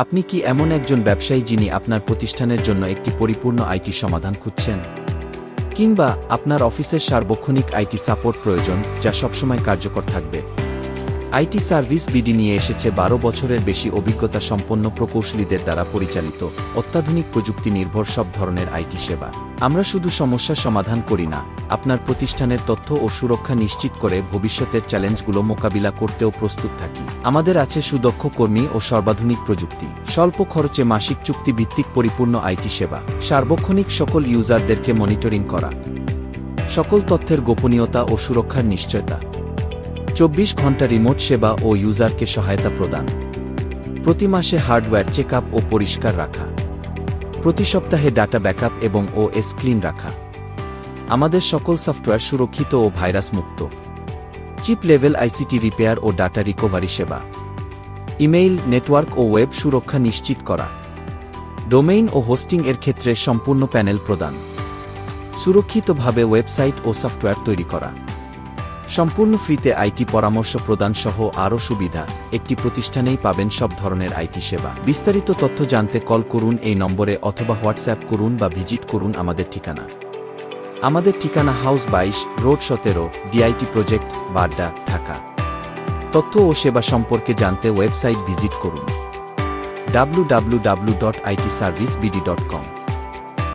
আপনি কি এমন একজন ব্যবসায়ী যিনি আপনার প্রতিষ্ঠানের জন্য একটি পরিপূর্ণ আইটি সমাধান খুঁজছেন? কিংবা আপনার অফিসের সার্বক্ষণিক আইটি সাপোর্ট প্রয়োজন, যা সবসময় কার্যকর থাকবে? আইটি সার্ভিস বিডি নিয়ে এসেছে 12 বছরের বেশি অভিজ্ঞতা সম্পন্ন প্রকৌশলীদের দ্বারা পরিচালিত অত্যাধুনিক প্রযুক্তি নির্ভর সব ধরনের আইটি সেবা। আমরা শুধু সমস্যা সমাধান করি না, আপনার প্রতিষ্ঠানের তথ্য ও সুরক্ষা নিশ্চিত করে ভবিষ্যতের চ্যালেঞ্জগুলো মোকাবিলা করতেও প্রস্তুত থাকি। আমাদের আছে সুদক্ষ কর্মী ও সর্বাধুনিক প্রযুক্তি, স্বল্প খরচে মাসিক চুক্তি ভিত্তিক পরিপূর্ণ আইটি সেবা, সার্বক্ষণিক সকল ইউজারদেরকে মনিটরিং করা, সকল তথ্যের গোপনীয়তা ও সুরক্ষার নিশ্চয়তা, 24 ঘন্টা রিমোট সেবা ও ইউজারকে সহায়তা প্রদান, প্রতি মাসে হার্ডওয়্যার চেকআপ ও পরিষ্কার রাখা, প্রতি সপ্তাহে ডাটা ব্যাকআপ এবং ওএস ক্লিন রাখা। আমাদের সকল সফটওয়্যার সুরক্ষিত ও ভাইরাস মুক্ত। চিপ লেভেল আইসিটি রিপেয়ার ও ডাটা রিকভারি সেবা, ইমেইল, নেটওয়ার্ক ও ওয়েব সুরক্ষা নিশ্চিত করা, ডোমেইন ও হোস্টিং এর ক্ষেত্রে সম্পূর্ণ প্যানেল প্রদান, সুরক্ষিতভাবে ওয়েবসাইট ও সফটওয়্যার তৈরি করা, সম্পূর্ণ ফ্রিতে আইটি পরামর্শ প্রদান সহ আরও সুবিধা। একটি প্রতিষ্ঠানেই পাবেন সব ধরনের আইটি সেবা। বিস্তারিত তথ্য জানতে কল করুন এই নম্বরে অথবা হোয়াটসঅ্যাপ করুন বা ভিজিট করুন আমাদের ঠিকানা। আমাদের ঠিকানা house 22, road 17, DIT project, Badda, Dhaka. তথ্য ও সেবা সম্পর্কে জানতে ওয়েবসাইট ভিজিট করুন www.itservicebd.com।